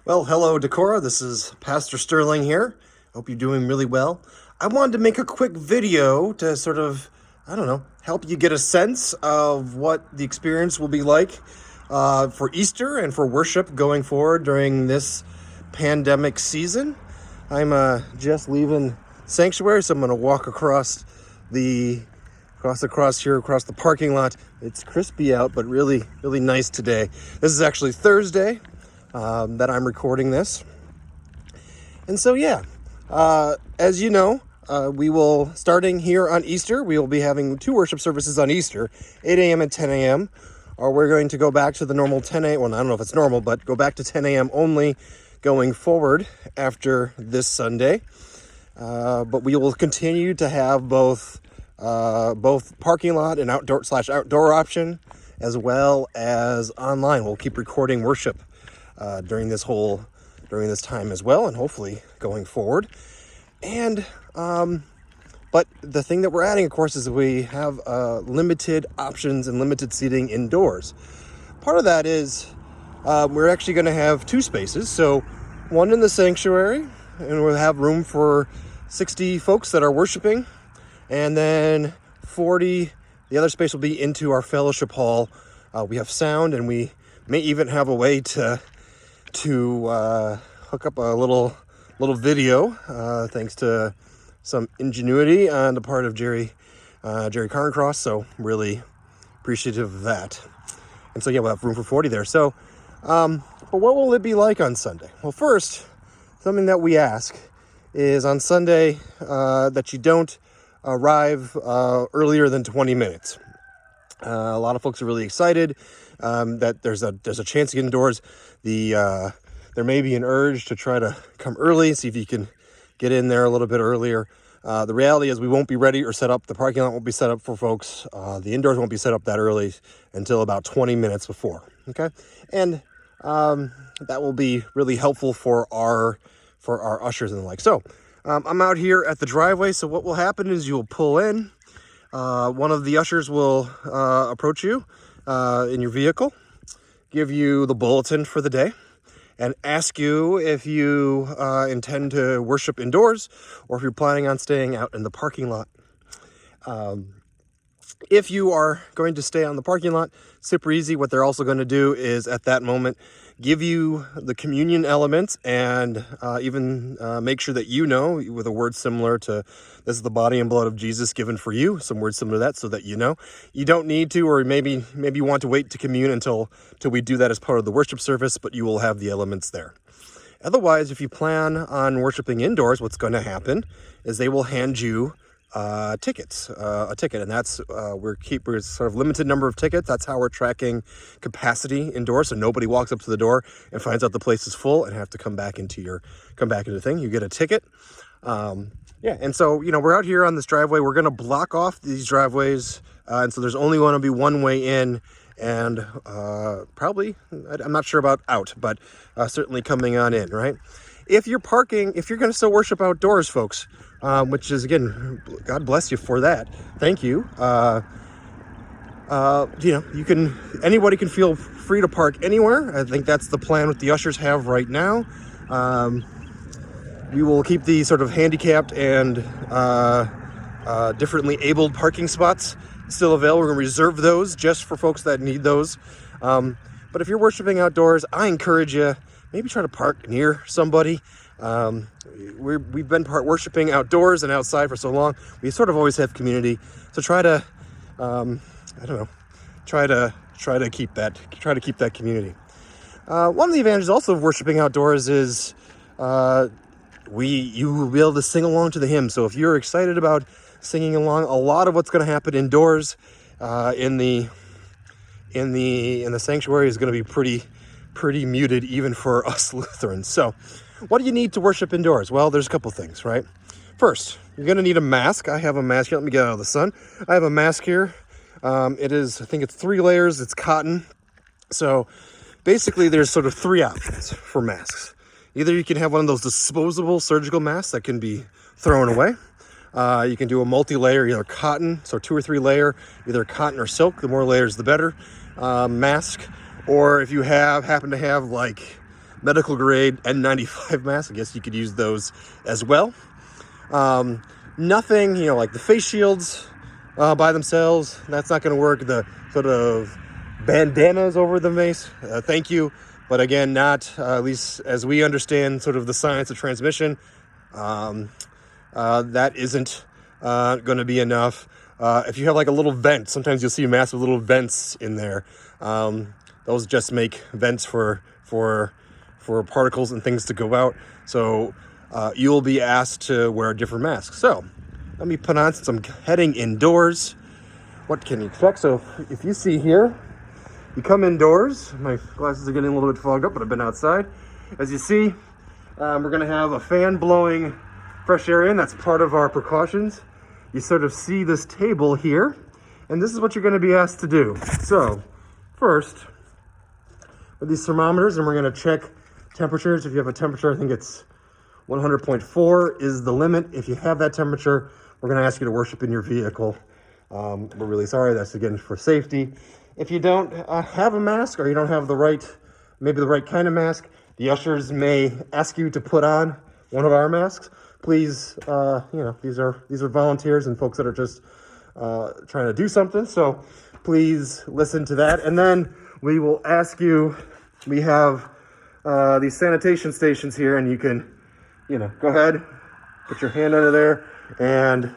Well, hello, Decorah. This is Pastor Sterling here. Hope you're doing really well. I wanted to make a quick video to sort of, I don't know, help you get a sense of what the experience will be like for Easter and for worship going forward during this pandemic season. I'm just leaving sanctuary, so I'm going to walk across the across the parking lot. It's crispy out, but really nice today. This is actually Thursday that I'm recording this. And so, as you know, we will, starting here on Easter, we will be having two worship services on Easter, 8 a.m. and 10 a.m. Or we're going to go back to the normal 10 a.m. Well, I don't know if it's normal, but go back to 10 a.m. only going forward after this Sunday. But we will continue to have both parking lot and outdoor option, as well as online. We'll keep recording worship during this time as well, and hopefully going forward. And but the thing that we're adding, of course, is we have limited options and limited seating indoors. Part of that is we're actually going to have two spaces. So one in the sanctuary, and we'll have room for 60 folks that are worshiping, and then 40. The other space will be into our fellowship hall. We have sound, and we may even have a way to hook up a little video, thanks to some ingenuity on the part of Jerry Carncross. So really appreciative of that. And so we'll have room for 40 there. So, but what will it be like on Sunday? Well, first, something that we ask is on Sunday that you don't arrive earlier than 20 minutes. A lot of folks are really excited that there's a chance to get indoors. There may be an urge to try to come early, see if you can get in there a little bit earlier. The reality is we won't be ready or set up. The parking lot won't be set up for folks. The indoors won't be set up that early until about 20 minutes before. Okay, and that will be really helpful for our ushers and the like. So I'm out here at the driveway. So what will happen is you'll pull in. One of the ushers will approach you in your vehicle, give you the bulletin for the day, and ask you if you intend to worship indoors or if you're planning on staying out in the parking lot. If you are going to stay on the parking lot, super easy. What they're also going to do is at that moment give you the communion elements and even make sure that you know, with a word similar to, this is the body and blood of Jesus given for you, some words similar to that, so that you know. You don't need to, or maybe you want to wait to commune until we do that as part of the worship service, but you will have the elements there. Otherwise, if you plan on worshiping indoors, what's going to happen is they will hand you a ticket, and that's we're sort of limited number of tickets. That's how we're tracking capacity indoors, so nobody walks up to the door and finds out the place is full and have to come back into the thing. You get a ticket. And so we're out here on this driveway. We're going to block off these driveways, and so there's only going to be one way in, and probably, I'm not sure about out, but certainly coming on in, right? If you're going to still worship outdoors, folks, which is, again, God bless you for that. Thank you. Anybody can feel free to park anywhere. I think that's the plan what the ushers have right now. We will keep the sort of handicapped and differently abled parking spots still available. We're going to reserve those just for folks that need those. But if you're worshiping outdoors, I encourage you, maybe try to park near somebody. We've been worshiping outdoors and outside for so long. We sort of always have community. So try to, try to keep that community. One of the advantages also of worshiping outdoors is you will be able to sing along to the hymn. So if you're excited about singing along, a lot of what's going to happen indoors in the sanctuary is going to be pretty muted, even for us Lutherans. So what do you need to worship indoors? Well, there's a couple things, right? First, you're going to need a mask. I have a mask here. Let me get out of the sun. I have a mask here. I think it's 3 layers. It's cotton. So basically there's sort of 3 options for masks. Either you can have one of those disposable surgical masks that can be thrown away. You can do a multi-layer, either cotton, so 2 or 3 layer, either cotton or silk. The more layers, the better. Mask. Or if you happen to have like medical grade N95 masks. I guess you could use those as well. Nothing, like the face shields by themselves, that's not going to work. The sort of bandanas over the face, thank you. But again, not, at least as we understand sort of the science of transmission, that isn't going to be enough. If you have like a little vent, sometimes you'll see massive little vents in there. Those just make vents for particles and things to go out. So you'll be asked to wear a different mask. So let me put on, since I'm heading indoors, what can you expect? So if you see here, you come indoors. My glasses are getting a little bit fogged up, but I've been outside. As you see, we're going to have a fan blowing fresh air in. That's part of our precautions. You sort of see this table here, and this is what you're going to be asked to do. So first, with these thermometers, and we're going to check temperatures. If you have a temperature, I think it's 100.4 is the limit. If you have that temperature, we're going to ask you to worship in your vehicle. We're really sorry. That's again for safety. If you don't have a mask, or you don't have maybe the right kind of mask, the ushers may ask you to put on one of our masks. Please, these are volunteers and folks that are just trying to do something. So please listen to that. And then we will ask you, we have these sanitation stations here, and you can, go ahead, put your hand under there and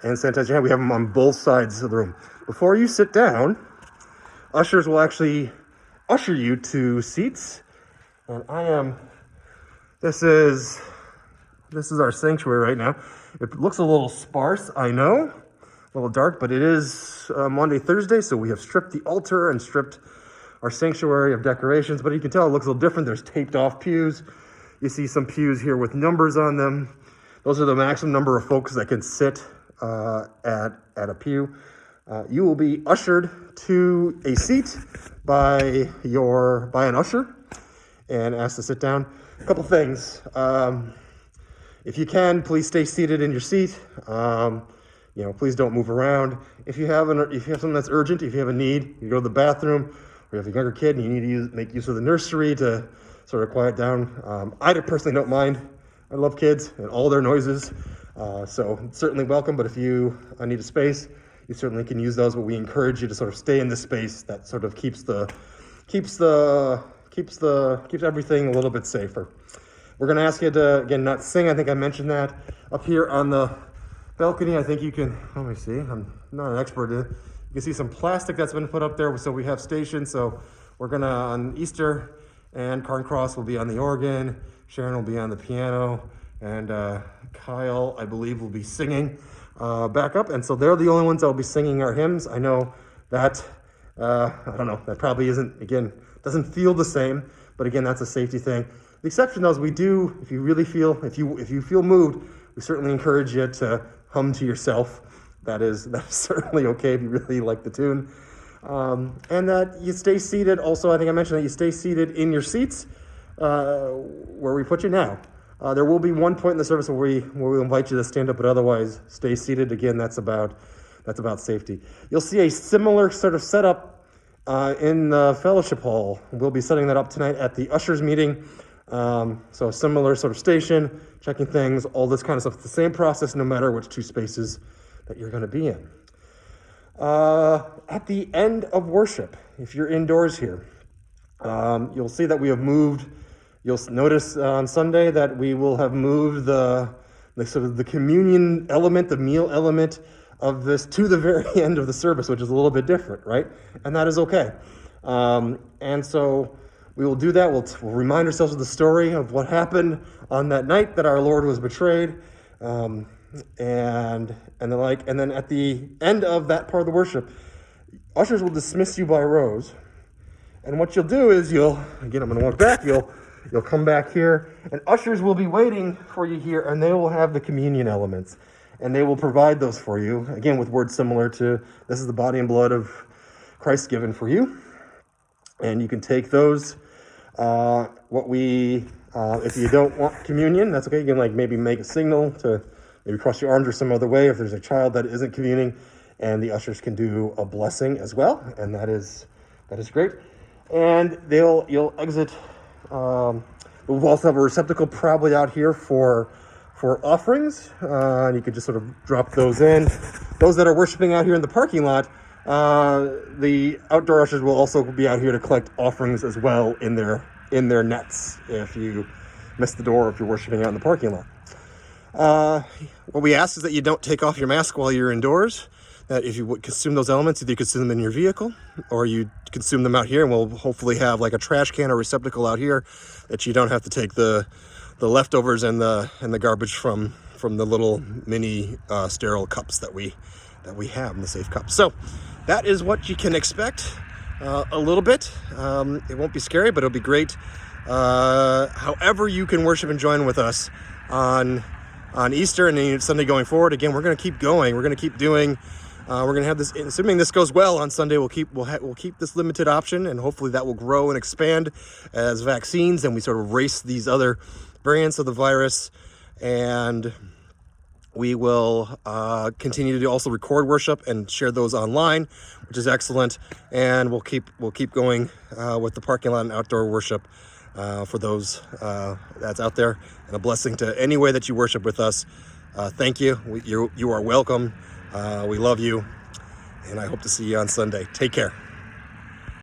sanitize your hand. We have them on both sides of the room. Before you sit down, ushers will actually usher you to seats. And this is our sanctuary right now. It looks a little sparse, I know, a little dark, but it is Monday, Thursday, so we have stripped the altar and stripped our sanctuary of decorations, but you can tell it looks a little different. There's taped off pews. You see some pews here with numbers on them. Those are the maximum number of folks that can sit at a pew. You will be ushered to a seat by an usher and asked to sit down. A couple things. If you can, please stay seated in your seat. Please don't move around. If you have something that's urgent, if you have a need, you go to the bathroom, or you have a younger kid and you need to make use of the nursery to sort of quiet down. I personally don't mind. I love kids and all their noises, so certainly welcome. But if you need a space, you certainly can use those. But we encourage you to sort of stay in this space that sort of keeps everything a little bit safer. We're going to ask you to, again, not sing. I think I mentioned that. Up here on the balcony, I think you can, let me see, I'm not an expert. You can see some plastic that's been put up there. So we have stations. So we're going to, on Easter, and Carn Cross will be on the organ. Sharon will be on the piano. And Kyle, I believe, will be singing back up. And so they're the only ones that will be singing our hymns. I know that, I don't know, that probably doesn't feel the same. But again, that's a safety thing. The exception, though, is we do, if you feel moved, we certainly encourage you to hum to yourself. That is certainly okay if you really like the tune. And that you stay seated. Also, I think I mentioned that you stay seated in your seats where we put you now. There will be one point in the service where we invite you to stand up, but otherwise stay seated. Again, that's about safety. You'll see a similar sort of setup in the fellowship hall. We'll be setting that up tonight at the ushers meeting. So a similar sort of station, checking things, all this kind of stuff. It's the same process no matter which two spaces that you're going to be in. At the end of worship, if you're indoors here, you'll see that we have moved. You'll notice on Sunday that we will have moved the sort of the communion element, the meal element of this to the very end of the service, which is a little bit different, right? And that is okay. And so we will do that. We'll remind ourselves of the story of what happened on that night that our Lord was betrayed, and the like. And then at the end of that part of the worship, ushers will dismiss you by rows. And what you'll do is I'm going to walk back. You'll come back here, and ushers will be waiting for you here, and they will have the communion elements, and they will provide those for you. Again, with words similar to, this is the body and blood of Christ given for you. And you can take those. If you don't want communion, that's okay. You can maybe make a signal to maybe cross your arms or some other way if there's a child that isn't communing, and the ushers can do a blessing as well, and that is great. And you'll exit We'll also have a receptacle probably out here for offerings, and you could just sort of drop those in. Those that are worshiping out here in the parking lot, the outdoor ushers will also be out here to collect offerings as well in their nets if you miss the door, if you're worshiping out in the parking lot. What we ask is that you don't take off your mask while you're indoors, that if you would consume those elements, either you consume them in your vehicle or you consume them out here, and we'll hopefully have like a trash can or receptacle out here that you don't have to take the leftovers and the garbage from the little mini sterile cups that we have in the safe cups. So that is what you can expect a little bit. It won't be scary, but it'll be great. However you can worship and join with us on Easter and Sunday going forward. Again, we're going to keep going. We're going to keep doing. We're going to have this. Assuming this goes well on Sunday, we'll keep this limited option, and hopefully that will grow and expand as vaccines and we sort of race these other variants of the virus. And we will continue to also record worship and share those online, which is excellent. And we'll keep going with the parking lot and outdoor worship for those that's out there. And a blessing to any way that you worship with us. Thank you. You are welcome. We love you, and I hope to see you on Sunday. Take care.